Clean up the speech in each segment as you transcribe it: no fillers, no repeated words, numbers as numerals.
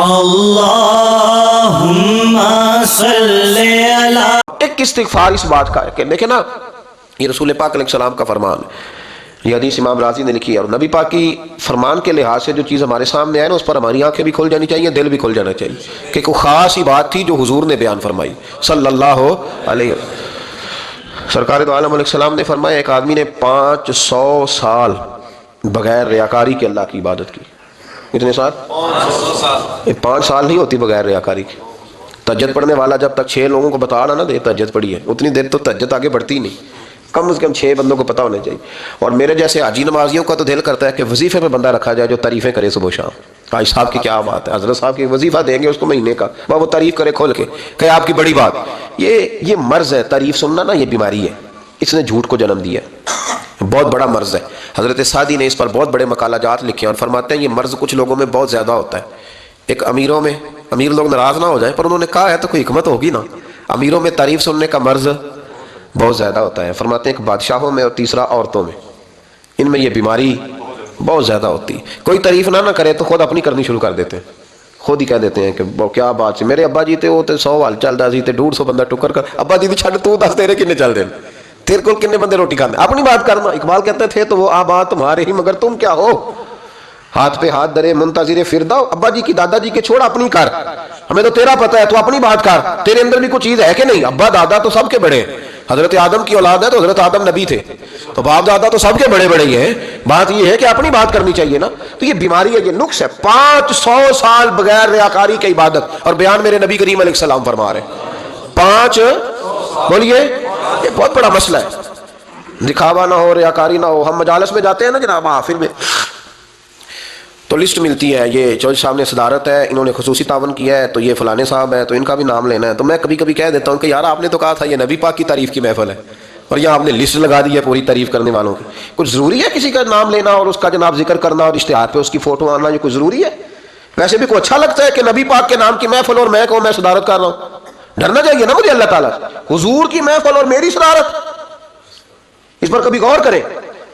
اللہم صلی علی. ایک استغفار اس بات کا ہے کہ دیکھیں نا، یہ رسول پاک علیہ السلام کا فرمان ہے. یہ حدیث امام رازی نے لکھی ہے، اور نبی پاک کی فرمان کے لحاظ سے جو چیز ہمارے سامنے آئے نا، اس پر ہماری آنکھیں بھی کھل جانی چاہیے، دل بھی کھل جانا چاہیے کہ کوئی خاص ہی بات تھی جو حضور نے بیان فرمائی صلی اللہ علیہ وسلم. سرکار دو عالم علیہ السلام نے فرمایا ایک آدمی نے 500 سال بغیر ریاکاری کے اللہ کی عبادت کی. کتنے سال؟ 500 سال. یہ 5 سال نہیں ہوتی بغیر ریاکاری کی. تہجد پڑھنے والا جب تک 6 لوگوں کو بتا رہا نا دے تہجد پڑھی ہے، اتنی دیر تو تہجد آگے بڑھتی ہی نہیں. کم از کم 6 بندوں کو پتہ ہونا چاہیے. اور میرے جیسے حاجی نمازیوں کا تو دل کرتا ہے کہ وظیفے پہ بندہ رکھا جائے جو تعریفیں کرے صبح و شام. حاج صاحب کی کیا بات ہے، حضرت صاحب کی وظیفہ دیں گے اس کو مہینے کا، وہ تعریف کرے کھول کے کہ آپ کی بڑی بات. یہ مرض ہے، تعریف سننا نا یہ بیماری ہے، اس نے جھوٹ کو جنم دیا ہے، بہت بڑا مرض ہے. حضرت سعدی نے اس پر بہت بڑے مقالہ جات لکھے ہیں اور فرماتے ہیں یہ مرض کچھ لوگوں میں بہت زیادہ ہوتا ہے. ایک امیر لوگ ناراض نہ ہو جائیں پر انہوں نے کہا ہے تو کوئی حکمت ہوگی نا. امیروں میں تعریف سننے کا مرض بہت زیادہ ہوتا ہے. فرماتے ہیں کہ بادشاہوں میں اور تیسرا عورتوں میں، ان میں یہ بیماری بہت زیادہ ہوتی ہے. کوئی تعریف نہ کرے تو خود اپنی کرنی شروع کر دیتے ہیں، خود ہی کہہ دیتے ہیں کہ کیا بات ہے، میرے ابا جی تے وہ تے 100 حال چل رہا سی تے 150 بندہ ٹکر کر ابا جی چھڈ تو دس تیرے کنے چل دے، تیرے کو کتنے بندے روٹی کھانے، اپنی بات کرنا. اقبال کہتے تھے تو وہ آبا تمہارے ہی مگر تم کیا ہو، ہاتھ پہ ہاتھ درے منتظر فردا. ابا جی کی دادا جی کے چھوڑ، اپنی کر، ہمیں تو تیرا پتہ ہے، تو اپنی بات کر. تیرے اندر بھی کوئی چیز ہے کہ نہیں؟ ابا دادا تو سب کے بڑے، حضرت آدم کی اولاد ہے تو حضرت آدم نبی تھے، تو باپ دادا تو سب کے بڑے بڑے ہی ہیں. بات یہ ہے کہ اپنی بات کرنی چاہیے نا. تو یہ بیماری ہے، یہ نقص ہے. 500 سال بغیر ریاکاری کی عبادت، اور بیان میرے نبی کریم علیہ السلام فرما رہے ہیں 5 بولیے. یہ بہت بڑا مسئلہ ہے، دکھاوا نہ ہو، ریاکاری نہ ہو. ہم مجالس میں جاتے ہیں نا جناب، محافل میں تو لسٹ ملتی ہے، یہ چوہدری صاحب نے صدارت ہے، انہوں نے خصوصی تعاون کیا ہے، تو یہ فلانے صاحب ہے تو ان کا بھی نام لینا ہے. تو میں کبھی کبھی کہہ دیتا ہوں کہ یار آپ نے تو کہا تھا یہ نبی پاک کی تعریف کی محفل ہے، اور یہاں آپ نے لسٹ لگا دی ہے پوری تعریف کرنے والوں کی. کچھ ضروری ہے کسی کا نام لینا اور اس کا جناب ذکر کرنا اور اشتہار پہ اس کی فوٹو آنا؟ یہ کوئی ضروری ہے؟ ویسے بھی کوئی اچھا لگتا ہے کہ نبی پاک کے نام کی محفل اور میں کہوں میں صدارت کر رہا ہوں؟ ڈرنا چاہیے نا مجھے اللہ تعالیٰ. حضور کی محفل اور میری صدارت، اس پر کبھی غور کریں.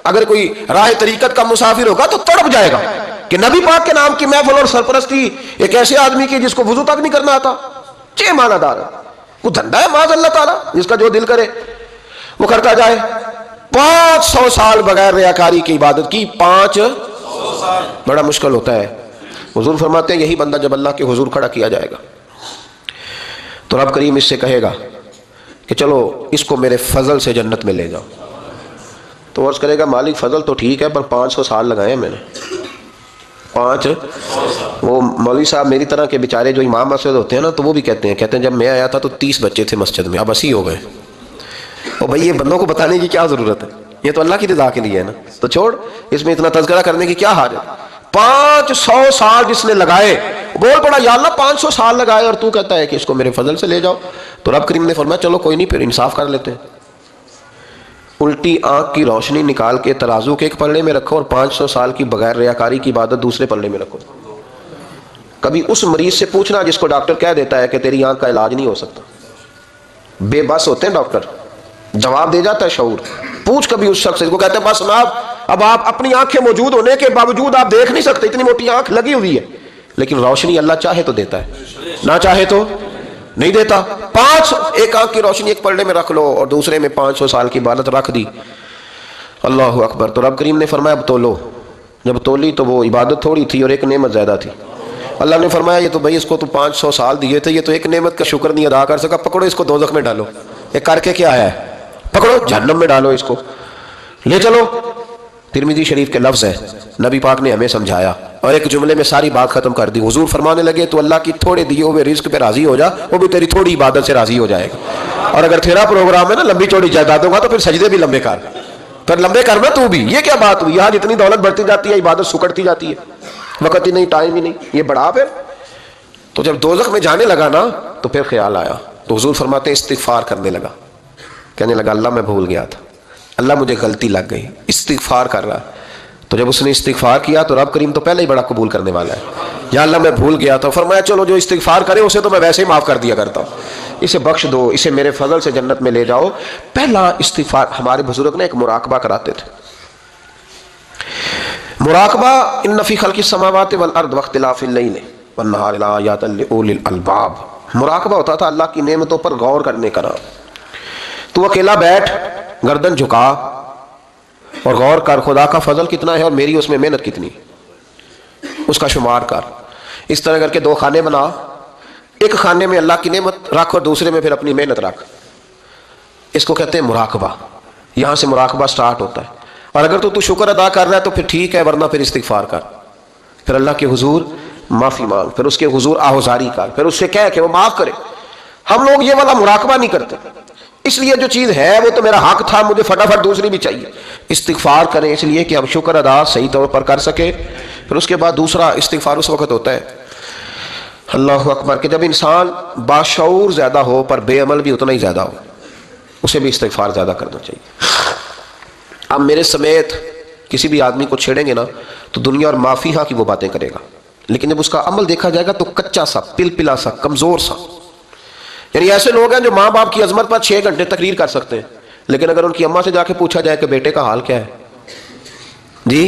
اگر کوئی راہ طریقت کا مسافر ہوگا تو تڑپ جائے گا کہ نبی پاک کے نام کی محفل اور سرپرستی ایک ایسے آدمی کی جس کو وضو تک نہیں کرنا آتا. چھ معنی دار ہے، وہ دھندا ہے معاذ اللہ تعالیٰ، جس کا جو دل کرے وہ کرتا جائے. 500 سال بغیر ریاکاری کی عبادت کی. 500 سال بڑا مشکل ہوتا ہے. حضور فرماتے ہیں یہی بندہ جب اللہ کے حضور کھڑا کیا جائے گا تو رب کریم اس سے کہے گا کہ چلو اس کو میرے فضل سے جنت میں لے جاؤ. تو عرض کرے گا مالک فضل تو ٹھیک ہے پر 500 سال لگائے ہیں میں نے. 500 وہ مولوی صاحب میری طرح کے بیچارے جو امام مسجد ہوتے ہیں نا، تو وہ بھی کہتے ہیں جب میں آیا تھا تو 30 بچے تھے مسجد میں، اب 80 ہو گئے. اور بھائی یہ بندوں کو بتانے کی کیا ضرورت ہے، یہ تو اللہ کی رضا کے لیے ہے نا. تو چھوڑ اس میں اتنا تذکرہ کرنے کی کیا حاجت. 500 سال جس نے لگائے، بول پڑا یا اللہ 500 سال لگائے اور تو کہتا ہے کہ اس کو میرے فضل سے لے جاؤ. تو رب کریم نے فرمایا چلو کوئی نہیں، پھر انصاف کر لیتے ہیں. الٹی آنکھ کی روشنی نکال کے ترازو کے ایک پلڑے میں رکھو اور 500 سال کی بغیر ریاکاری کی عبادت دوسرے پلڑے میں رکھو. کبھی اس مریض سے پوچھنا جس کو ڈاکٹر کہہ دیتا ہے کہ تیری آنکھ کا علاج نہیں ہو سکتا. بے بس ہوتے ہیں ڈاکٹر، جواب دے جاتا ہے شعور. پوچھ کبھی اس شخص کو، کہتے ہیں بس جناب اب آپ اپنی آنکھیں موجود ہونے کے باوجود آپ دیکھ نہیں سکتے، اتنی موٹی آنکھ لگی ہوئی ہے، لیکن روشنی اللہ چاہے تو دیتا ہے، نہ چاہے تو نہیں دیتا. ایک آنکھ کی روشنی ایک پلڑے میں رکھ لو اور دوسرے میں 500 سال کی عبادت رکھ دی. اللہ اکبر. تو رب کریم نے فرمایا اب تولو. جب تولی تو وہ عبادت تھوڑی تھی اور ایک نعمت زیادہ تھی. اللہ نے فرمایا یہ تو بھائی اس کو تو 500 سال دیے تھے، یہ تو ایک نعمت کا شکر نہیں ادا کر سکا، پکڑو اس کو دوزخ میں ڈالو. یہ کر کے کیا آیا ہے؟ پکڑو جہنم میں ڈالو، اس کو لے چلو. ترمذی شریف کے لفظ ہے، نبی پاک نے ہمیں سمجھایا اور ایک جملے میں ساری بات ختم کر دی. حضور فرمانے لگے تو اللہ کی تھوڑے دیے ہوئے رزق پہ راضی ہو جا، وہ بھی تیری تھوڑی عبادت سے راضی ہو جائے گا. اور اگر تیرا پروگرام ہے نا لمبی چوڑی جائیدادوں کا تو پھر سجدے بھی لمبے کر، پھر لمبے کرنا تو بھی. یہ کیا بات ہوئی؟ یہاں جتنی دولت بڑھتی جاتی ہے عبادت سکڑتی جاتی ہے، وقت ہی نہیں، ٹائم ہی نہیں. یہ بڑھا پھر. تو جب دوزخ میں جانے لگا نا تو پھر خیال آیا. تو حضور فرماتے ہیں استغفار کرنے لگا، کہنے لگا اللہ میں بھول گیا تھا، اللہ مجھے غلطی لگ گئی. استغفار کر رہا. تو جب اس نے استغفار کیا تو رب کریم تو پہلے ہی بڑا قبول کرنے والا ہے. یا اللہ میں بھول گیا تھا، فرمایا چلو جو استغفار کرے اسے تو میں ویسے ہی معاف کر دیا کرتا ہوں، اسے بخش دو، اسے میرے فضل سے جنت میں لے جاؤ. پہلا استغفار. ہمارے بزرگ نے ایک مراقبہ کراتے تھے. مراقبہ ان فی خلق السماوات والارض واختلاف اللیل والنہار لآیات لأولی الالباب۔ مراقبہ ہوتا تھا اللہ کی نعمتوں پر غور کرنے کا نام۔ تو اکیلا بیٹھ، گردن جھکا اور غور کر خدا کا فضل کتنا ہے اور میری اس میں محنت کتنی، اس کا شمار کر۔ اس طرح کر کے دو خانے بنا، ایک خانے میں اللہ کی نعمت رکھ اور دوسرے میں پھر اپنی محنت رکھ۔ اس کو کہتے ہیں مراقبہ۔ یہاں سے مراقبہ سٹارٹ ہوتا ہے۔ اور اگر تو شکر ادا کر رہا ہے تو پھر ٹھیک ہے، ورنہ پھر استغفار کر، پھر اللہ کے حضور معافی مانگ، پھر اس کے حضور آہوزاری کر، پھر اس سے کہہ کہ وہ معاف کرے۔ ہم لوگ یہ والا مراقبہ نہیں کرتے، اس لیے جو چیز ہے وہ تو میرا حق تھا، مجھے فٹافٹ دوسری بھی چاہیے۔ استغفار کریں اس لیے کہ ہم شکر ادا صحیح طور پر کر سکے۔ پھر اس کے بعد دوسرا استغفار اس وقت ہوتا ہے اللہ اکبر کہ جب انسان باشعور زیادہ ہو پر بے عمل بھی اتنا ہی زیادہ ہو، اسے بھی استغفار زیادہ کرنا چاہیے۔ اب میرے سمیت کسی بھی آدمی کو چھیڑیں گے نا تو دنیا اور مافیہ کی وہ باتیں کرے گا، لیکن جب اس کا عمل دیکھا جائے گا تو کچا سا، پلپلا سا، کمزور سا۔ یعنی ایسے لوگ ہیں جو ماں باپ کی عظمت پر 6 گھنٹے تقریر کر سکتے ہیں، لیکن اگر ان کی اماں سے جا کے پوچھا جائے کہ بیٹے کا حال کیا ہے جی،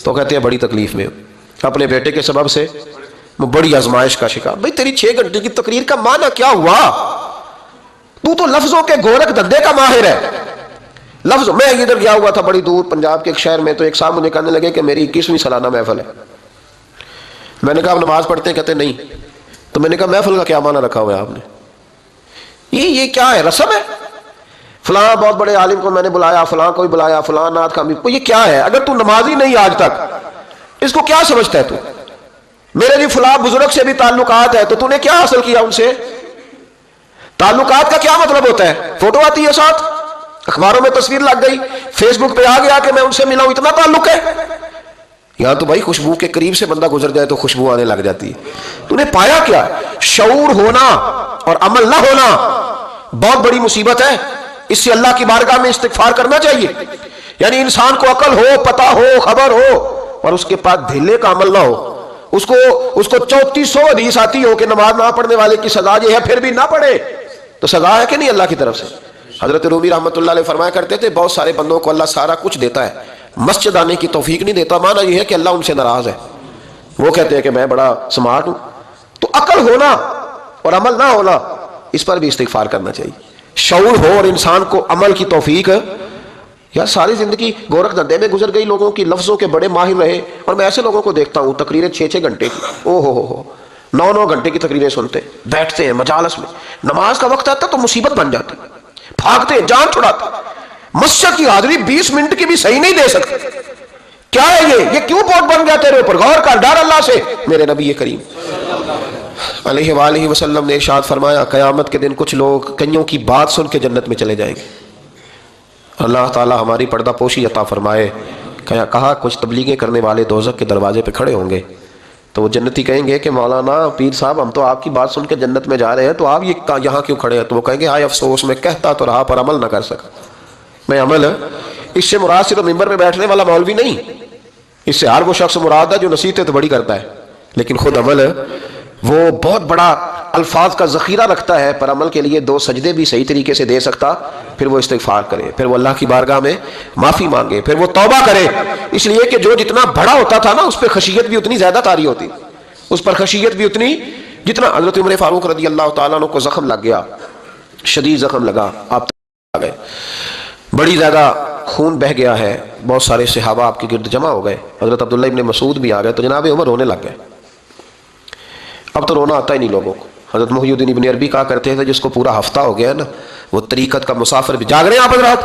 تو کہتے ہیں بڑی تکلیف میں، اپنے بیٹے کے سبب سے وہ بڑی آزمائش کا شکار۔ بھئی تیری 6 گھنٹے کی تقریر کا معنی کیا ہوا؟ تو لفظوں کے گورکھ دھندے کا ماہر ہے۔ لفظ، میں ادھر گیا ہوا تھا بڑی دور پنجاب کے ایک شہر میں، تو ایک صاحب مجھے کہنے لگے کہ میری 21ویں سالانہ محفل ہے۔ میں نے کہا آپ نماز پڑھتے ہیں؟ کہتے نہیں۔ تو میں نے کہا محفل کا کیا معنی رکھا ہوا ہے آپ نے؟ یہ کیا ہے، رسم ہے؟ فلاں بہت بڑے عالم کو میں نے بلایا، فلاں کو بھی بلایا، فلاں نعت خامی، یہ کیا ہے؟ اگر تو نمازی نہیں آج تک، اس کو کیا سمجھتا ہے تو؟ میرے جی فلاں بزرگ سے بھی تعلقات ہے، تو نے کیا حاصل کیا ان سے؟ تعلقات کا کیا مطلب ہوتا ہے؟ فوٹو آتی ہے ساتھ، اخباروں میں تصویر لگ گئی، فیس بک پہ آ گیا کہ میں ان سے ملا ہوں، اتنا تعلق ہے؟ یہاں تو بھائی خوشبو کے قریب سے بندہ گزر جائے تو خوشبو آنے لگ جاتی ہے۔ تو نے پایا کیا؟ شعور ہونا اور عمل نہ ہونا بہت بڑی مصیبت ہے۔ اس سے اللہ کی بارگاہ میں استغفار کرنا چاہیے۔ یعنی انسان کو عقل ہو، پتہ ہو، خبر ہو، اور اس کے پاس دھیلے کا عمل نہ ہو۔ اس کو 3400 حدیث آتی ہو کہ نماز نہ پڑھنے والے کی سزا یہ ہے، پھر بھی نہ پڑھے تو سزا ہے کہ نہیں اللہ کی طرف سے؟ حضرت رومی رحمۃ اللہ علیہ فرمایا کرتے تھے بہت سارے بندوں کو اللہ سارا کچھ دیتا ہے، مسجد آنے کی توفیق نہیں دیتا۔ معنی یہ ہے کہ اللہ ان سے ناراض ہے۔ وہ کہتے ہیں کہ میں بڑا سمارٹ ہوں۔ تو عقل ہونا اور عمل نہ ہونا، اس پر بھی استغفار کرنا چاہیے۔ شعور ہو اور انسان کو عمل کی توفیق۔ یار ساری زندگی گورکھ دھندے میں گزر گئی، لوگوں کی لفظوں کے بڑے ماہر رہے، اور میں ایسے لوگوں کو دیکھتا ہوں تقریریں 6 گھنٹے کی، او ہو 9 گھنٹے کی تقریریں سنتے، بیٹھتے ہیں مجالس میں، نماز کا وقت آتا تو مصیبت بن جاتی، بھاگتے ہیں، جان چھڑاتے، مسجد کی حاضری 20 منٹ کی بھی صحیح نہیں دے سکتے۔ کیا ہے یہ کیوں بہت بن گیا تیرے اوپر؟ غور کر، ڈر اللہ سے۔ میرے نبی کریم علیہ وآلہ وسلم نے ارشاد فرمایا قیامت کے دن کچھ لوگ کئیوں کی بات سن کے جنت میں چلے جائیں گے۔ اللہ تعالی ہماری پردہ پوشی عطا فرمائے۔ کہا کچھ تبلیغیں کرنے والے دوزخ کے دروازے پہ کھڑے ہوں گے تو وہ جنتی کہیں گے کہ مولانا پیر صاحب ہم تو آپ کی بات سن کے جنت میں جا رہے ہیں، تو آپ یہ یہاں کیوں کھڑے ہیں؟ تو وہ کہیں گے ہائے افسوس، میں کہتا تو رہا پر عمل نہ کر سکا۔ میں عمل، اس سے مراد صرف ممبر پہ بیٹھنے والا مولوی نہیں، اس سے ہر وہ شخص مراد ہے جو نصیحتیں تو بڑی کرتا ہے لیکن خود عمل وہ بہت بڑا الفاظ کا ذخیرہ رکھتا ہے، پر عمل کے لیے 2 سجدے بھی صحیح طریقے سے دے سکتا۔ پھر وہ استغفار کرے، پھر وہ اللہ کی بارگاہ میں معافی مانگے، پھر وہ توبہ کرے۔ اس لیے کہ جو جتنا بڑا ہوتا تھا نا اس پہ خشیت بھی اتنی زیادہ طاری ہوتی، اس پر خشیت بھی اتنی، جتنا حضرت عمر فاروق رضی اللہ تعالیٰ عنہ کو زخم لگ گیا، شدید زخم لگا، آپ آ گئے، بڑی زیادہ خون بہ گیا ہے، بہت سارے صحابہ آپ کے گرد جمع ہو گئے، حضرت عبداللہ ابن مسعود بھی آ گئے، تو جناب عمر رونے لگ گئے۔ اب تو رونا آتا ہی نہیں لوگوں کو۔ حضرت محی الدین ابن عربی کہا کرتے تھے جس کو پورا ہفتہ ہو گیا نا وہ طریقت کا مسافر بھی، جاگ رہے ہیں آپ حضرات؟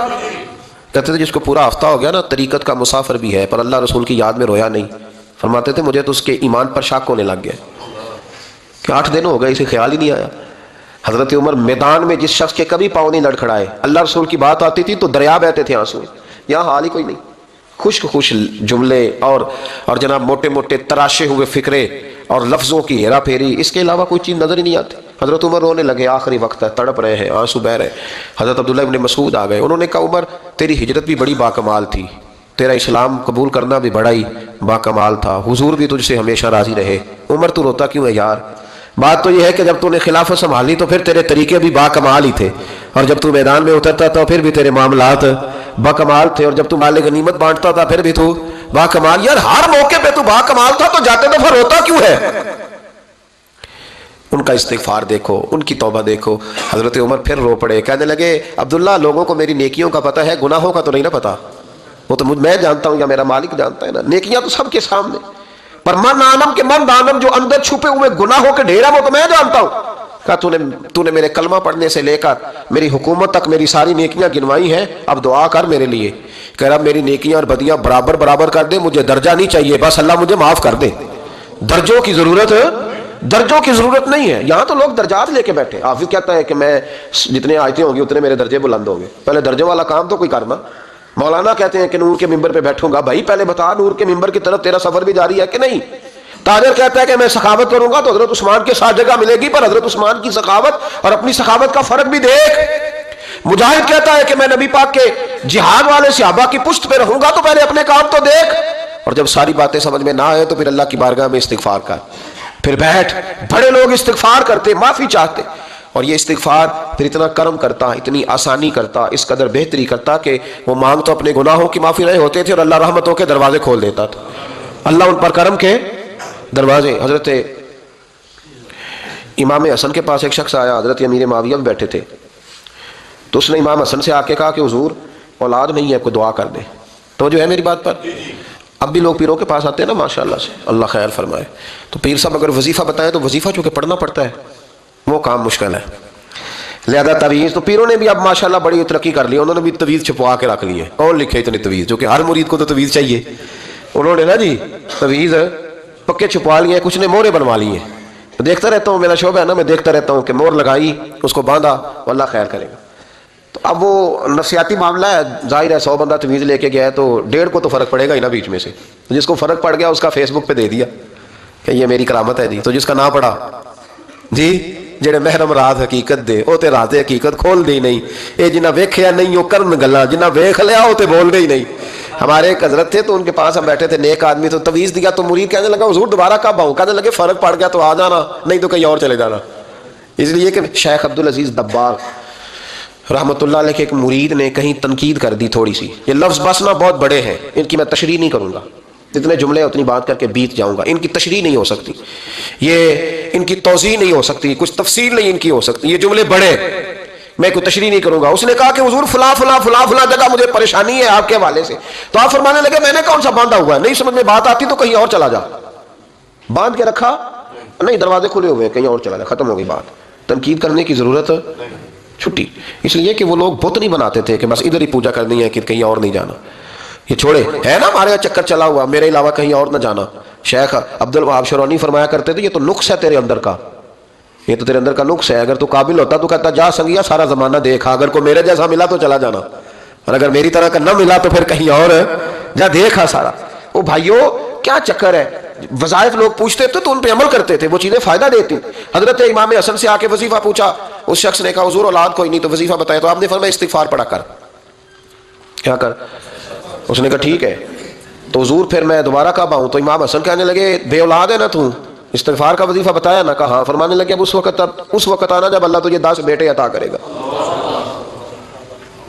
کہتے تھے جس کو پورا ہفتہ ہو گیا نا طریقت کا مسافر بھی ہے، پر اللہ رسول کی یاد میں رویا نہیں۔ فرماتے تھے مجھے تو اس کے ایمان پر شک ہونے لگ گیا کہ 8 دن ہو گئے اسے خیال ہی نہیں آیا۔ حضرت عمر میدان میں جس شخص کے کبھی پاؤں نہیں لڑکھڑائے، اللہ رسول کی بات آتی تھی تو دریا بہتے تھے آنسو، یہاں حال ہی کوئی نہیں، خشک خوش جملے اور جناب موٹے موٹے تراشے ہوئے فکرے اور لفظوں کی ہیرا پھیری، اس کے علاوہ کوئی چیز نظر ہی نہیں آتی۔ حضرت عمر رونے لگے، آخری وقت ہے، تڑپ رہے ہیں، آنسو بہ رہے۔ حضرت عبداللہ ابن مسعود آ گئے، انہوں نے کہا عمر تیری ہجرت بھی بڑی باکمال تھی، تیرا اسلام قبول کرنا بھی بڑا ہی باکمال تھا، حضور بھی تجھ سے ہمیشہ راضی رہے۔ عمر تو روتا کیوں ہے یار؟ بات تو یہ ہے کہ جب تو نے خلافت سنبھالی تو پھر تیرے طریقے بھی باکمال ہی تھے، اور جب تو میدان میں اترتا تھا پھر بھی تیرے معاملات باکمال تھے، اور جب تو مال غنیمت بانٹتا تھا پھر بھی تو باکمال۔ یار ہر موقع پہ تو باکمال تھا تو جاتے دفعہ روتا کیوں ہے؟ ان کا استغفار دیکھو، ان کی توبہ دیکھو۔ حضرت عمر پھر رو پڑے، کہنے لگے عبداللہ لوگوں کو میری نیکیوں کا پتہ ہے، گناہوں کا تو نہیں نا پتہ، وہ تو میں جانتا ہوں یا میرا مالک جانتا ہے نا، نیکیاں تو سب کے سامنے، پر من آنم کے من دانم جو اندر چھپے ہوئے گناہوں کے ڈھیر ہیں وہ تو میں جانتا ہوں۔ کہا تو نے میرے کلمہ پڑھنے سے لے کر میری حکومت تک میری ساری نیکیاں گنوائی ہیں، اب دعا کر میرے لیے۔ کہہ رہا میری نیکیاں اور بدیاں برابر برابر کر دے، مجھے درجہ نہیں چاہیے، بس اللہ مجھے معاف کر دے۔ درجوں کی ضرورت نہیں ہے، یہاں تو لوگ درجات لے کے بیٹھے۔ حافظ کہتا ہے کہ میں جتنے آیتیں ہوں گی اتنے میرے درجے بلند ہوں گے، پہلے درجوں والا کام تو کوئی کرنا۔ مولانا کہتے ہیں کہ نور کے ممبر پہ بیٹھوں گا، بھائی پہلے بتا نور کے ممبر کی طرف تیرا سفر بھی جاری ہے کہ نہیں؟ تاجر کہتا ہے کہ میں سخاوت کروں گا تو حضرت عثمان کے ساتھ جگہ ملے گی، پر حضرت عثمان کی سخاوت اور اپنی سخاوت کا فرق بھی دیکھ۔ مجاہد کہتا ہے کہ میں نبی پاک کے جہاد والے صحابہ کی پشت پہ رہوں گا تو پہلے اپنے کام تو دیکھ، اور جب ساری باتیں سمجھ میں نہ آئے تو پھر اللہ کی بارگاہ میں استغفار کر، پھر بیٹھ۔ بڑے لوگ استغفار کرتے، معافی چاہتے، اور یہ استغفار پھر اتنا کرم کرتا، اتنی آسانی کرتا، اس قدر بہتری کرتا کہ وہ مانگ تو اپنے گناہوں کی معافی رہے ہوتے تھے اور اللہ رحمتوں کے دروازے کھول دیتا تھا، اللہ ان پر کرم کے دروازے۔ حضرت امام حسن کے پاس ایک شخص آیا، حضرت امیر معاویہ بھی بیٹھے تھے، تو اس نے امام حسن سے آ کے کہا کہ حضور اولاد نہیں ہے، کوئی دعا کر دے۔ تو جو ہے میری بات پر، اب بھی لوگ پیروں کے پاس آتے ہیں نا ماشاءاللہ سے، اللہ خیر فرمائے، تو پیر صاحب اگر وظیفہ بتائیں تو وظیفہ چونکہ پڑھنا پڑتا ہے وہ کام مشکل ہے، لہذا تعویذ تو پیروں نے بھی اب ماشاءاللہ بڑی ترقی کر لی، انہوں نے بھی تعویذ چھپوا کے رکھ لی ہے۔ کون لکھے اتنی تعویذ، جو کہ ہر مرید کو تو تعویذ چاہیے، انہوں نے نا جی تعویذ پکے چھپوا لیے، کچھ نے مورے بنوا لی ہیں۔ دیکھتا رہتا ہوں، میرا شعبہ ہے نا، میں دیکھتا رہتا ہوں کہ مور لگائی، اس کو باندھا، اللہ خیر کرے گا۔ تو اب وہ نفسیاتی معاملہ ہے، ظاہر ہے 100 بندہ تعویذ لے کے گیا ہے تو 1.5 کو تو فرق پڑے گا ہی نا بیچ میں سے، جس کو فرق پڑ گیا اس کا فیس بک پہ دے دیا کہ یہ میری کرامت ہے جی، تو جس کا نہ پڑا جی جڑے محرم راز حقیقت دے وہ تے راز حقیقت کھول دے ہی نہیں، اے جنہ ویکھیا نہیں وہ کرن گلاں، جنہ ویکھ لیا وہ تے بول دے ہی نہیں۔ ہمارے ایک حضرت تھے تو ان کے پاس ہم بیٹھے تھے، نیک آدمی، تو تعویذ دیا تو مرید کہنے لگا حضور دوبارہ کب آؤں؟ کہنے لگے فرق پڑ گیا تو آ جانا، نہیں تو کہیں اور چلے جانا۔ اس لیے کہ شیخ عبدالعزیز دباغ رحمۃ اللہ علیہ کے ایک مرید نے کہیں تنقید کر دی تھوڑی سی، یہ لفظ بس نا بہت بڑے ہیں، ان کی میں تشریح نہیں کروں گا، جتنے جملے اتنی بات کر کے بیت جاؤں گا، ان کی تشریح نہیں ہو سکتی، یہ ان کی توضیح نہیں ہو سکتی، کچھ تفصیل نہیں ان کی ہو سکتی، یہ جملے بڑے، میں کوئی تشریح نہیں کروں گا۔ اس نے کہا کہ حضور فلاں فلاں فلاں فلاں جگہ مجھے پریشانی ہے آپ کے حوالے سے، تو آپ فرمانے لگے میں نے کون سا باندھا ہوا ہے، نہیں سمجھ میں بات آتی تو کہیں اور چلا جا، باندھ کے رکھا نہیں، دروازے کھلے ہوئے ہیں، کہیں اور چلا جا، ختم ہو گئی بات، تنقید کرنے کی ضرورت چھٹی۔ اس لیے کہ وہ لوگ بت نہیں بناتے تھے کہ بس ادھر ہی پوجا کرنی ہے کہ کہیں اور نہیں جانا، یہ چھوڑے ہے نا ہمارے چکر چلا ہوا، میرے علاوہ کہیں اور نہ جانا۔ شیخ عبد الوہاب شرونی فرمایا کرتے تھے یہ تو نقص ہے تیرے اندر کا، یہ تو تیرے اندر کا نقص ہے، اگر تو قابل ہوتا تو کہتا جا سنگیا سارا زمانہ دیکھا، اگر کوئی میرے جیسا ملا تو چلا جانا، اور اگر میری طرح کا نہ ملا تو پھر کہیں اور جا دیکھا سارا۔ وہ بھائیو کیا چکر ہے، وظائف لوگ پوچھتے تھے تو ان پہ عمل کرتے تھے، وہ چیزیں فائدہ دیتی۔ حضرت امام حسن سے آ کے وظیفہ پوچھا، اس شخص نے کہا حضور اولاد کوئی نہیں تو وظیفہ بتائے، تو آپ نے فرمایا استغفار پڑھا کر، کیا کر؟ اس نے کہا ٹھیک ہے، تو حضور پھر میں دوبارہ کب آؤں؟ تو امام حسن کہنے لگے بے اولاد ہے نا تو، استغفار کا وظیفہ بتایا نا؟ کہا ہاں۔ فرمانے لگے اب اس وقت آنا جب اللہ تجھے 10 بیٹے عطا کرے گا۔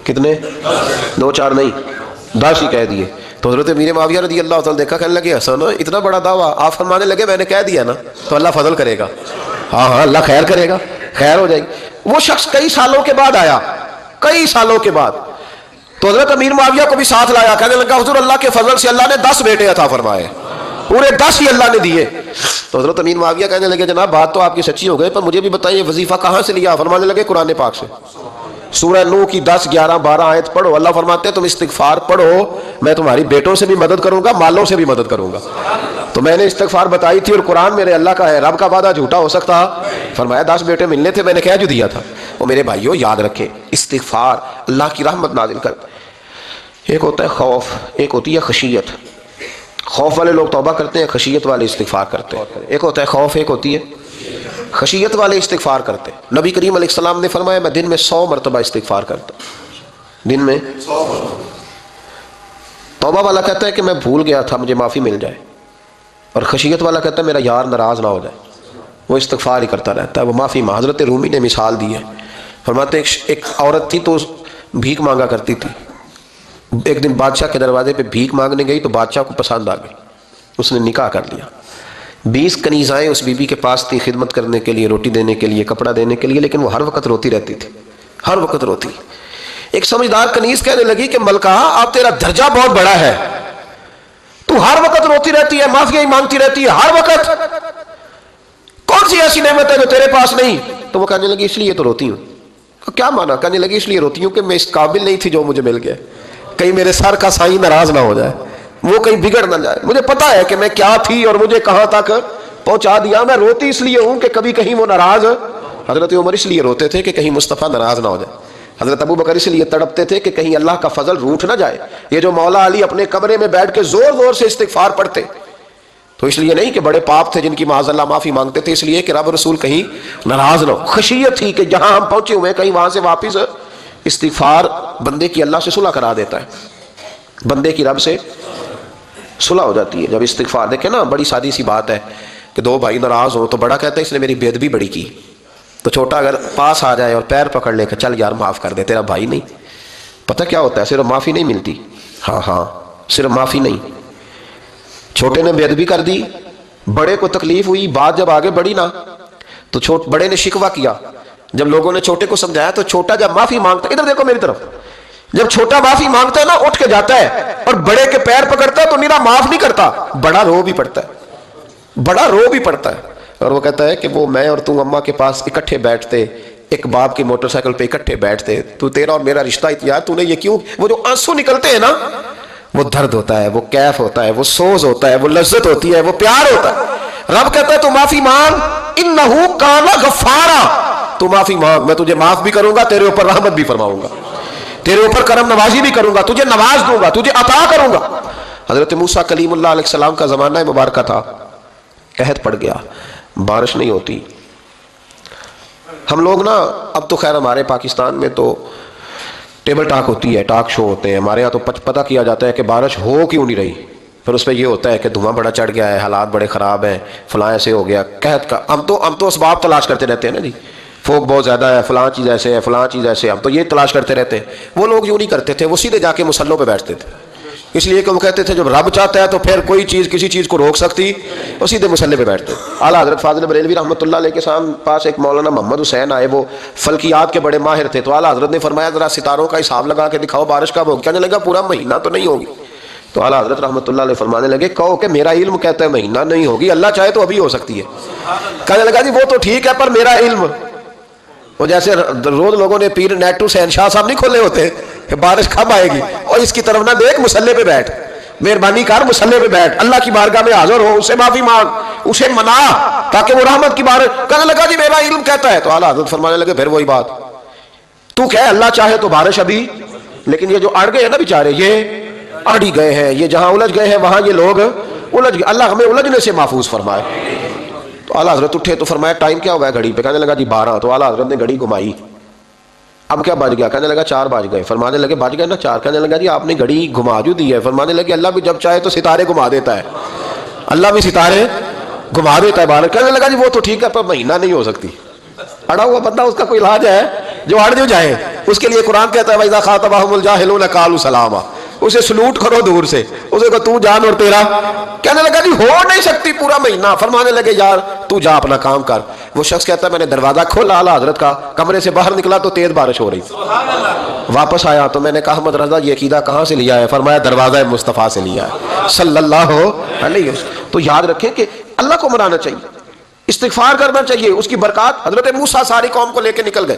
کتنے؟ 2 4 نہیں، 10 ہی کہہ دیے۔ تو حضرت امیر معاویہ رضی اللہ تعالیٰ دیکھا، کہنے لگے حسن اتنا بڑا دعویٰ؟ آپ فرمانے لگے میں نے کہہ دیا نا تو اللہ فضل کرے گا، ہاں ہاں اللہ خیر کرے گا، خیر ہو جائے گی۔ وہ شخص کئی سالوں کے بعد آیا، کئی سالوں کے بعد، تو حضرت امیر معاویہ کو بھی ساتھ لایا، کہنے لگا حضور اللہ کے فضل سے اللہ نے 10 بیٹے عطا فرمائے، پورے 10 ہی اللہ نے دیے۔ تو حضرت امیر معاویہ کہنے لگے جناب بات تو آپ کی سچی ہو گئی، پر مجھے بھی بتائیے وظیفہ کہاں سے لیا؟ فرمانے لگے قرآن پاک سے، سورہ نوح کی 10 11 12 آیت پڑھو، اللہ فرماتے ہیں تم استغفار پڑھو، میں تمہاری بیٹوں سے بھی مدد کروں گا، مالوں سے بھی مدد کروں گا۔ تو میں نے استغفار بتائی تھی اور قرآن میرے اللہ کا ہے، رب کا وعدہ جھوٹا ہو سکتا؟ فرمایا 10 بیٹے ملنے تھے، میں نے کہہ جو دیا تھا۔ وہ میرے بھائیوں یاد رکھے استغفار اللہ کی رحمت نازل کرتا ہے۔ ایک ہوتا ہے خوف، ایک ہوتی ہے خشیت۔ خوف والے لوگ توبہ کرتے ہیں، خشیت والے استغفار کرتے ہیں۔ ایک ہوتا ہے خوف، ایک ہوتی ہے خشیت والے استغفار کرتے ہیں۔ نبی کریم علیہ السلام نے فرمایا میں دن میں 100 مرتبہ استغفار کرتا ہوں، دن میں 100 مرتبہ۔ توبہ والا کہتا ہے کہ میں بھول گیا تھا، مجھے معافی مل جائے، اور خشیت والا کہتا ہے میرا یار ناراض نہ ہو جائے، وہ استغفار ہی کرتا رہتا ہے، وہ معافی مانگ۔ حضرت رومی نے مثال دی ہے، فرماتے ہیں ایک عورت تھی تو بھیک مانگا کرتی تھی، ایک دن بادشاہ کے دروازے پہ بھیک مانگنے گئی تو بادشاہ کو پسند آ گئی، اس نے نکاح کر لیا۔ 20 کنیزائیں اس بی بی کے پاس تھیں خدمت کرنے کے لیے، روٹی دینے کے لیے، کپڑا دینے کے لیے، لیکن وہ ہر وقت روتی رہتی تھی، ہر وقت روتی۔ ایک سمجھدار کنیز کہنے لگی کہ ملکہ اب تیرا درجہ بہت بڑا ہے، تو ہر وقت روتی رہتی ہے، معافیاں ہی مانگتی رہتی ہے ہر وقت، کون سی ایسی نعمت ہے جو تیرے پاس نہیں؟ تو وہ کہنے لگی اس لیے تو روتی ہوں۔ کیا مانا؟ کہنے لگی اس لیے روتی ہوں کہ میں اس قابل نہیں تھی جو مجھے مل گیا، کہیں میرے سر کا سائیں ناراض نہ ہو جائے، وہ کہیں بگڑ نہ جائے، مجھے پتا ہے کہ میں کیا تھی اور مجھے کہاں تک پہنچا دیا، میں روتی اس لیے ہوں کہ کبھی کہیں وہ ناراض۔ حضرت عمر اس لیے روتے تھے کہ کہیں مصطفیٰ ناراض نہ ہو جائے، حضرت ابو بکر اس لیے تڑپتے تھے کہ کہیں اللہ کا فضل روٹھ نہ جائے۔ یہ جو مولا علی اپنے کمرے میں بیٹھ کے زور زور سے استغفار پڑھتے، تو اس لیے نہیں کہ بڑے پاپ تھے جن کی معاذ اللہ معافی مانگتے تھے، اس لیے کہ رب رسول کہیں ناراض نہ ہو، خشیت تھی کہ جہاں ہم پہنچے ہوئے کہیں وہاں سے واپس استغفار بندے کی اللہ سے صلح کرا دیتا ہے، بندے کی رب سے صلح ہو جاتی ہے جب استغفار۔ دیکھیں نا، بڑی سادی سی بات ہے کہ دو بھائی ناراض ہوں تو بڑا کہتا ہے اس نے میری بے ادبی بڑی کی، تو چھوٹا اگر پاس آ جائے اور پیر پکڑ لے کہ چل یار معاف کر دے، تیرا بھائی نہیں۔ پتہ کیا ہوتا ہے؟ صرف معافی نہیں ملتی، ہاں صرف معافی نہیں، چھوٹے نے بے ادبی کر دی، بڑے کو تکلیف ہوئی، بات جب آگے بڑھی نا تو بڑے نے شکوہ کیا، جب لوگوں نے چھوٹے کو سمجھایا تو چھوٹا جب معافی مانگتا ہے، ادھر دیکھو میری طرف، جب چھوٹا معافی مانگتا ہے نا اٹھ کے جاتا ہے اور بڑے کے پیر پکڑتا ہے تو میرا معاف نہیں کرتا، بڑا رو بھی پڑتا ہے، بڑا رو بھی پڑتا ہے، اور وہ کہتا ہے کہ وہ میں اور تو اماں کے پاس اکٹھے بیٹھتے، ایک باپ کی موٹر سائیکل پہ اکٹھے بیٹھتے، تو تیرا اور میرا رشتہ یار تو نے یہ کیوں؟ وہ جو آنسو نکلتے ہیں نا، وہ درد ہوتا ہے، وہ کیف ہوتا ہے، وہ سوز ہوتا ہے، وہ لذت ہوتی ہے، وہ پیار ہوتا ہے۔ رب کہتا ہے تو معافی مانگ، انہو کان غفارا، تو معافی مانگ، میں تجھے معاف بھی کروں گا، تیرے اوپر رحمت بھی فرماؤں گا، تیرے اوپر کرم نوازی بھی کروں گا، تجھے نواز دوں گا، تجھے عطا کروں گا۔ حضرت موسیٰ کلیم اللہ علیہ السلام کا زمانہ مبارکہ تھا، قحط پڑ گیا، بارش نہیں ہوتی۔ ہم لوگ نا اب تو خیر ہمارے پاکستان میں تو ٹیبل ٹاک ہوتی ہے، ٹاک شو ہوتے ہیں، ہمارے یہاں تو پتہ کیا جاتا ہے کہ بارش ہو کیوں نہیں رہی، پھر اس پہ یہ ہوتا ہے کہ دھواں بڑا چڑھ گیا ہے، حالات بڑے خراب ہیں، فلاں ایسے ہو گیا قحط کا۔ ہم تو اسباب تلاش کرتے رہتے ہیں نا جی، فوک بہت زیادہ ہے، فلاں چیز ایسے ہے، فلاں چیز ایسے ہے، ہم تو یہ تلاش کرتے رہتے ہیں۔ وہ لوگ یوں نہیں کرتے تھے، وہ سیدھے جا کے مسلوں پہ بیٹھتے تھے، اس لیے کہ وہ کہتے تھے جب رب چاہتا ہے تو پھر کوئی چیز کسی چیز کو روک سکتی، وہ سیدھے مسلے پہ بیٹھتے۔ اعلیٰ حضرت فاضل بریلوی رحمۃ اللہ علیہ کے پاس ایک مولانا محمد حسین آئے، وہ فلکیات کے بڑے ماہر تھے، تو اعلیٰ حضرت نے فرمایا ذرا ستاروں کا حساب لگا کے دکھاؤ بارش کب ہوگی؟ کہنے لگا پورا مہینہ تو نہیں ہوگی۔ تو اعلیٰ حضرت رحمۃ اللہ علیہ فرمانے لگے کہو کہ میرا علم کہتا ہے مہینہ نہیں ہوگی، اللہ چاہے تو ابھی ہو سکتی ہے۔ کہنے لگا جی وہ تو ٹھیک ہے پر میرا علم، وہ جیسے روز لوگوں نے پیر نیٹو شہنشاہ صاحب نہیں کھولے ہوتے کہ بارش کب آئے گی، اور اس کی طرف نہ دیکھ، مسلے پہ بیٹھ، مہربانی کر مسلے پہ بیٹھ، اللہ کی بارگاہ میں حاضر ہو، اسے معافی مانگ، اسے منا تاکہ وہ رحمت کی بارش۔ کہنے لگا جی میرا علم کہتا ہے، تو اعلیٰ حضرت فرمانے لگے پھر وہی بات، تو کہ اللہ چاہے تو بارش ابھی، لیکن یہ جو اڑ گئے ہیں نا بیچارے، یہ اڑ ہی گئے ہیں، یہ جہاں الجھ گئے ہیں وہاں یہ لوگ الجھ گئے، اللہ ہمیں الجھنے سے محفوظ فرمائے۔ تو اعلیٰ حضرت اٹھے تو فرمایا ٹائم کیا ہوا ہے گھڑی پہ؟ کہنے لگا جی 12۔ تو اعلیٰ حضرت نے گھڑی گھمائی، اب کیا بج گیا؟ کہنے لگا 4 بج گئے۔ فرمانے لگے بج گئے نا 4؟ کہنے لگا جی آپ نے گھڑی گھما جو دی ہے۔ فرمانے لگے اللہ بھی جب چاہے تو ستارے گھما دیتا ہے، اللہ بھی ستارے گھما دیتا ہے بارش۔ کہنے لگا جی وہ تو ٹھیک ہے پر مہینہ نہیں ہو سکتی، اڑا ہوا بندہ اس کا کوئی علاج ہے جو اڑ جو جائے، اس کے لیے قرآن کہتا ہے وَإِذَا خَاطَبَهُمُ الْجَاهِلُونَ قَالُوا سَلَامًا، اسے سلوٹ کرو دور سے، اسے کہو تو جان اور تیرا۔ کہنے لگا جی ہو نہیں سکتی پورا مہینہ۔ فرمانے لگے یار تو جا اپنا کام کر۔ وہ شخص کہتا ہے میں نے دروازہ کھولا اعلیٰ حضرت کا، کمرے سے باہر نکلا تو تیز بارش ہو رہی، واپس آیا تو میں نے کہا احمد رضا یہ عقیدہ کہاں سے لیا ہے؟ فرمایا دروازہ مصطفیٰ سے لیا ہے صلی اللہ علیہ وسلم۔ تو یاد رکھیں کہ اللہ کو منانا چاہیے، استغفار کرنا چاہیے، اس کی برکات۔ حضرت موسیٰ ساری قوم کو لے کے نکل گئے،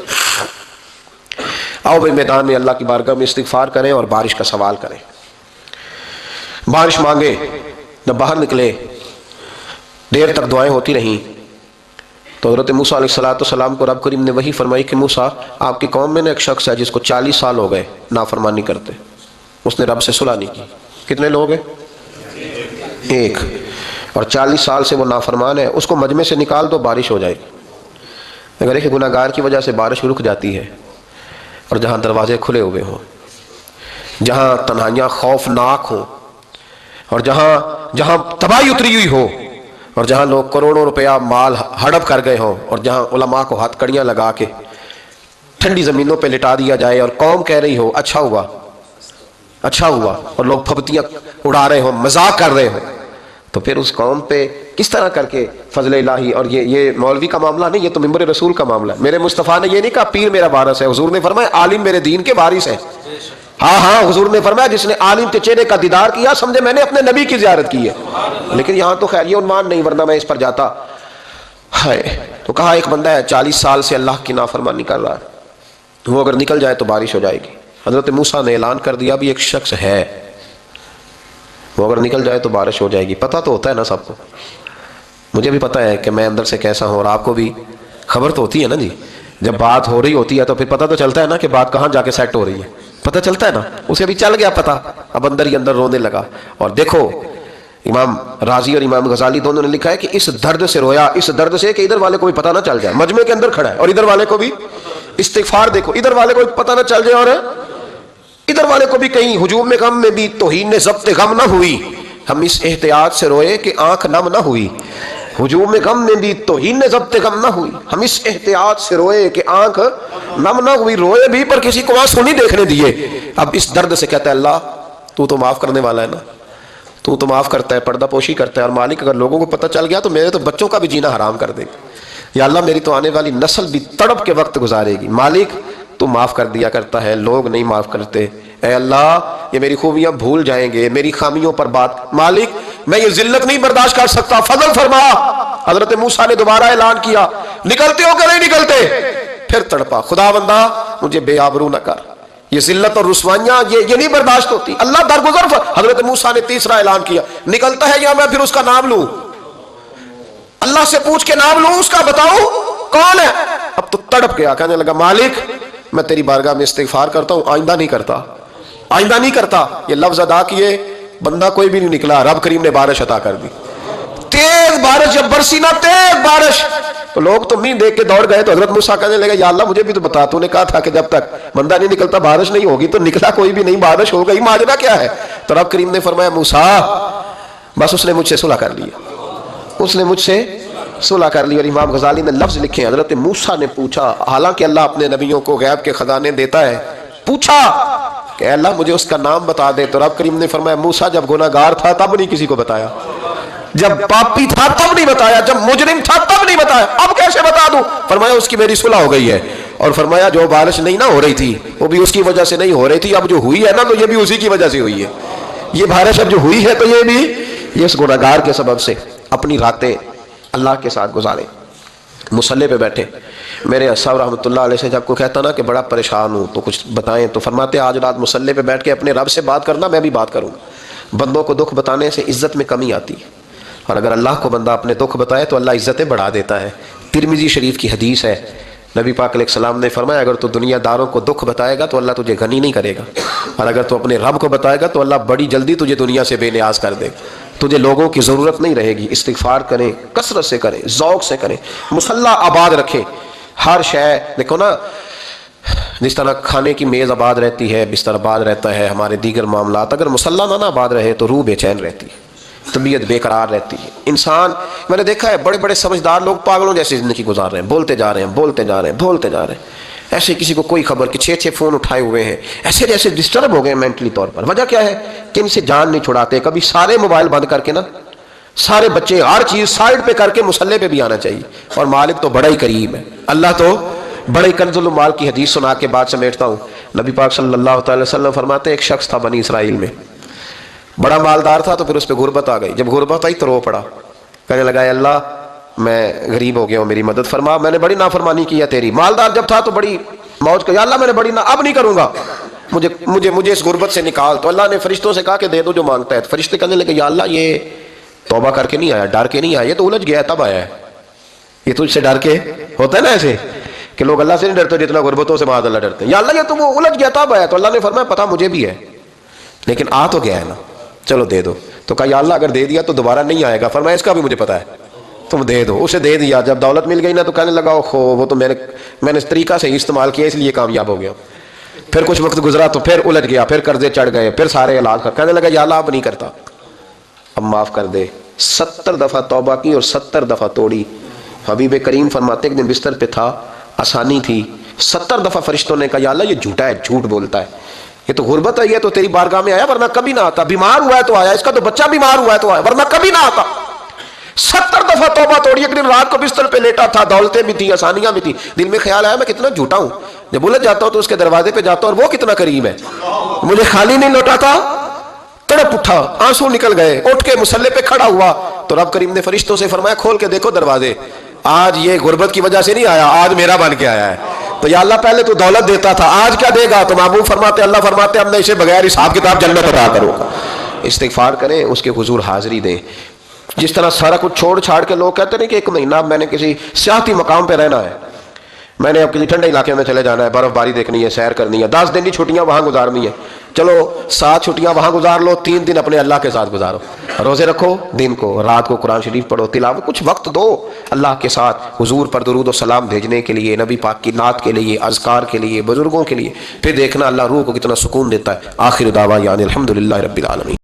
آؤ بھائی میدان میں اللہ کی بارگاہ میں استغفار کریں اور بارش کا سوال کریں، بارش مانگے۔ جب باہر نکلے دیر تک دعائیں ہوتی رہیں تو حضرت موسیٰ علیہ السلام کو رب کریم نے وحی فرمائی کہ موسیٰ آپ کی قوم میں نے ایک شخص ہے جس کو 40 سال ہو گئے نافرمانی کرتے، اس نے رب سے صلح نہیں کی۔ کتنے لوگ ہیں؟ ایک، اور 40 سال سے وہ نافرمان ہے، اس کو مجمع سے نکال دو بارش ہو جائے گی۔ اگر ایک گناہگار کی وجہ سے بارش رک جاتی ہے، اور جہاں دروازے کھلے ہوئے ہوں، جہاں تنہائیاں خوفناک ہوں، اور جہاں تباہی اتری ہوئی ہو، اور جہاں لوگ کروڑوں روپیہ مال ہڑپ کر گئے ہوں، اور جہاں علماء کو ہاتھ کڑیاں لگا کے ٹھنڈی زمینوں پہ لٹا دیا جائے اور قوم کہہ رہی ہو اچھا ہوا اچھا ہوا، اور لوگ پھپتیاں اڑا رہے ہوں، مذاق کر رہے ہوں، تو پھر اس قوم پہ کس طرح کر کے فضل الہی، اور یہ مولوی کا معاملہ نہیں، یہ تو ممبر رسول کا معاملہ ہے۔ میرے مصطفیٰ نے یہ نہیں کہا پیر میرا وارث ہے، حضور نے فرمایا عالم میرے دین کے وارث ہے۔ ہاں حضور نے فرمایا جس نے عالم کے چہرے کا دیدار کیا سمجھے میں نے اپنے نبی کی زیارت کی ہے۔ لیکن یہاں تو خیر یہ عنوان نہیں، ورنہ میں اس پر جاتا ہے۔ تو کہا ایک بندہ ہے 40 سال سے اللہ کی نافرمانی کر رہا ہے، وہ اگر نکل جائے تو بارش ہو جائے گی۔ حضرت موسیٰ نے اعلان کر دیا بھی ایک شخص ہے، وہ اگر نکل جائے تو بارش ہو جائے گی۔ پتہ تو ہوتا ہے نا سب کو، مجھے بھی پتہ ہے کہ میں اندر سے کیسا ہوں، اور آپ کو بھی خبر تو ہوتی ہے نا جی۔ جب بات ہو رہی ہوتی ہے تو پھر پتہ تو چلتا ہے نا کہ بات کہاں جا کے سیٹ ہو رہی ہے، پتہ چلتا ہے نا۔ اسے بھی چل گیا پتہ، اب اندر ہی اندر رونے لگا۔ اور دیکھو امام رازی اور امام غزالی دونوں نے لکھا ہے کہ اس درد سے رویا، اس درد سے کہ ادھر والے کو بھی پتہ نہ چل جائے، مجمع کے اندر کھڑا ہے اور ادھر والے کو بھی استغفار، دیکھو ادھر والے کو بھی پتہ نہ چل جائے اور ادھر والے کو بھی کہیں ہجوم غم میں بھی توہین ضبط غم نہ ہوئی۔ ہم اس احتیاط سے روئے کہ آنکھ نم نہ ہوئی، ہجوم غم میں بھی توہین ضبط غم نہ ہوئی۔ ہم اس احتیاط سے روئے کہ آنکھ نم نہ ہوئی، روئے بھی پر کسی کو آنسو نہیں دیکھنے دیے۔ اب اس درد سے کہتا ہے اللہ تو معاف کرنے والا ہے نا، تو معاف کرتا ہے، پردہ پوشی کرتا ہے، اور مالک اگر لوگوں کو پتہ چل گیا تو میرے تو بچوں کا بھی جینا حرام کر دے گا، یا اللہ میری تو آنے والی نسل بھی تڑپ کے وقت گزارے گی۔ مالک تو معاف کر دیا کرتا ہے، لوگ نہیں معاف کرتے۔ اے اللہ یہ میری خوبیاں بھول جائیں گے، میری خامیوں پر بات، مالک میں یہ ذلت نہیں برداشت کر سکتا، فضل فرما۔ حضرت موسیٰ نے دوبارہ اعلان کیا نکلتے ہو کہ نہیں نکلتے؟ پھر تڑپا خدا بندہ مجھے بے آبرو نہ کر، یہ ذلت اور رسوائیاں یہ نہیں برداشت ہوتی، اللہ درگزر۔ حضرت موسیٰ نے تیسرا اعلان کیا نکلتا ہے یا میں پھر اس کا نام لوں، اللہ سے پوچھ کے نام لوں اس کا، بتاؤ کون ہے؟ اب تو تڑپ گیا، کہنے لگا مالک میں تیری بارگاہ میں استغفار کرتا ہوں، آئندہ نہیں کرتا، آئندہ نہیں کرتا۔ یہ لفظ ادا کیے بندہ کوئی بھی نہیں نکلا، رب کریم نے بارش عطا کر دی، تیز بارش جب برسی نا، تیز بارش، تو لوگ تو منہ دیکھ کے دوڑ گئے۔ تو حضرت موسیٰ کہنے لگا یا اللہ مجھے بھی تو بتا، تو نے کہا تھا کہ جب تک بندہ نہیں نکلتا بارش نہیں ہوگی، تو نکلا کوئی بھی نہیں، بارش ہو گئی، ماجرا کیا ہے؟ تو رب کریم نے فرمایا موسیٰ بس اس نے مجھ سے صلح کر لی، اس نے مجھ سے صلح کر لی۔ اور امام غزالی نے لفظ لکھے حضرت موسیٰ نے پوچھا، حالانکہ اللہ اپنے نبیوں کو غیب کے خزانے دیتا ہے، پوچھا کہ اللہ مجھے اس کا نام بتا دے، تو رب کریم نے فرمایا موسیٰ جب گناہ گار تھا تب نہیں کسی کو بتایا، جب پاپی تھا تب نہیں بتایا، جب مجرم تھا تب نہیں بتایا، اب کیسے بتا دوں؟ فرمایا اس کی میری صلح ہو گئی ہے، اور فرمایا جو بارش نہیں نہ ہو رہی تھی وہ بھی اس کی وجہ سے نہیں ہو رہی تھی، اب جو ہوئی ہے نا تو یہ بھی اسی کی وجہ سے ہوئی ہے، یہ بارش اب جو ہوئی ہے تو یہ بھی یہ اس گناہ گار کے سبب سے۔ اپنی راتیں اللہ کے ساتھ گزارے، مصلی پہ بیٹھے۔ میرے صاحب رحمۃ اللہ علیہ سے جب کوئی کہتا نا کہ بڑا پریشان ہوں تو کچھ بتائیں، تو فرماتے آج رات مصلی پہ بیٹھ کے اپنے رب سے بات کرنا، میں بھی بات کروں گا۔ بندوں کو دکھ بتانے سے عزت میں کمی آتی ہے، اور اگر اللہ کو بندہ اپنے دکھ بتائے تو اللہ عزتیں بڑھا دیتا ہے۔ ترمذی شریف کی حدیث ہے، نبی پاک علیہ السلام نے فرمایا اگر تو دنیا داروں کو دکھ بتائے گا تو اللہ تجھے غنی نہیں کرے گا، اور اگر تو اپنے رب کو بتائے گا تو اللہ بڑی جلدی تجھے دنیا سے بے نیاز کر دے گا، تجھے لوگوں کی ضرورت نہیں رہے گی۔ استغفار کریں، کثرت سے کریں، ذوق سے کریں، مصلی آباد رکھیں، ہر شے دیکھو نا، جس طرح کھانے کی میز آباد رہتی ہے، بستر آباد رہتا ہے، ہمارے دیگر معاملات، اگر مصلی نہ آباد رہے تو روح بے چین رہتی ہے، طبیعت بے قرار رہتی ہے۔ انسان میں نے دیکھا ہے بڑے بڑے سمجھدار لوگ پاگلوں جیسی زندگی گزار رہے ہیں، بولتے جا رہے ہیں، بولتے جا رہے ہیں، بولتے جا رہے ہیں، ایسے کسی کو کوئی خبر کہ 6 فون اٹھائے ہوئے ہیں، ایسے جیسے ڈسٹرب ہو گئے مینٹلی طور پر۔ وجہ کیا ہے کہ ان سے جان نہیں چھڑاتے۔ کبھی سارے موبائل بند کر کے نا، سارے بچے ہر چیز سائڈ پہ کر کے مصلی پہ بھی آنا چاہیے، اور مالک تو بڑا ہی کریم ہے، اللہ تو بڑے کنز المال کی حدیث سنا کے بعد سمیٹتا ہوں۔ نبی پاک صلی اللہ تعالی وسلم فرماتے ہیں ایک شخص تھا بنی اسرائیل میں، بڑا مالدار تھا، تو پھر اس پہ غربت آ گئی۔ جب غربت آئی تو رو پڑا، کہنے لگا اے اللہ میں غریب ہو گیا ہوں، میری مدد فرما، میں نے بڑی نافرمانی کی ہے تیری۔ مالدار جب تھا تو بڑی موج کہ یا اللہ میں نے اب نہیں کروں گا، مجھے اس غربت سے نکال۔ تو اللہ نے فرشتوں سے کہا کہ دے دو جو مانگتا ہے۔ تو فرشتے کہنے لگے یا اللہ یہ توبہ کر کے نہیں آیا، ڈر کے نہیں آیا، یہ تو الجھ گیا ہے تب آیا ہے، یہ تجھ سے ڈر کے ہوتا ہے نا ایسے کہ لوگ اللہ سے نہیں ڈرتے جتنا غربتوں سے معاذ اللہ ڈرتے ہیں۔ یا اللہ یہ تو وہ الجھ گیا تب آیا۔ تو اللہ نے فرمایا پتہ مجھے بھی ہے، لیکن آ تو گیا ہے نا، چلو دے دو۔ تو کہا یا اللہ اگر دے دیا تو دوبارہ نہیں آئے گا۔ فرمایا اس کا بھی مجھے پتا ہے، تم دے دو۔ اسے دے دیا۔ جب دولت مل گئی نا تو کہنے لگا اوہو وہ تو میں نے اس طریقہ سے استعمال کیا اس لیے کامیاب ہو گیا۔ پھر کچھ وقت گزرا تو پھر الجھ گیا، پھر قرضے چڑھ گئے، پھر سارے علاج کر کہنے لگا یا اللہ اب نہیں کرتا، اب معاف کر دے۔ 70 دفعہ توبہ کی اور 70 دفعہ توڑی۔ حبیب کریم فرماتے ایک دن بستر پہ تھا، آسانی تھی، 70 دفعہ فرشتوں نے کہا یا اللہ یہ جھوٹا ہے، جھوٹ بولتا ہے۔ یہ تو غربت ہے، یہ تو تیری بارگاہ میں آیا ورنہ کبھی نہ آتا، بیمار ہوا ہے تو آیا، اس کا تو بچہ بیمار ہوا ہے تو آیا ورنہ کبھی نہ آتا۔ 70 دفعہ توبہ توڑی، ایک دن رات کو بستر پہ لیٹا تھا، دولتیں بھی تھی، آسانیاں بھی تھی، دل میں خیال آیا میں کتنا جھوٹا ہوں، جب الجھ جاتا ہوں تو اس کے دروازے پہ جاتا ہوں اور وہ کتنا کریم ہے، مجھے خالی نہیں لوٹاتا، تڑپ اٹھا، آنسو نکل گئے، اٹھ کے مصلے پہ کھڑا ہوا تو رب کریم نے فرشتوں سے فرمایا کھول کے دیکھو دروازے، آج یہ غربت کی وجہ سے نہیں آیا، آج میرا بن کے آیا ہے۔ تو یا اللہ پہلے تو دولت دیتا تھا، آج کیا دے گا؟ تو محبوب فرماتے، اللہ فرماتے ہم نے اسے بغیر حساب کتاب جنت عطا کروں گا۔ استغفار کریں، اس کے حضور حاضری دیں۔ جس طرح سارا کچھ چھوڑ چھاڑ کے لوگ کہتے ہیں کہ ایک مہینہ میں نے کسی سیاحتی مقام پہ رہنا ہے، میں نے اب کسی ٹھنڈے علاقے میں چلے جانا ہے، برف باری دیکھنی ہے، سیر کرنی ہے، 10 دن کی چھٹیاں وہاں گزارنی ہے، چلو 7 چھٹیاں وہاں گزار لو، 3 دن اپنے اللہ کے ساتھ گزارو، روزے رکھو، دن کو رات کو قرآن شریف پڑھو، تلاوت، کچھ وقت دو اللہ کے ساتھ حضور پر درود و سلام بھیجنے کے لیے، نبی پاک کی نعت کے لیے، اذکار کے لیے، بزرگوں کے لیے، پھر دیکھنا اللہ روح کو کتنا سکون دیتا ہے۔ آخر دعوانا الحمدللہ رب العالمین۔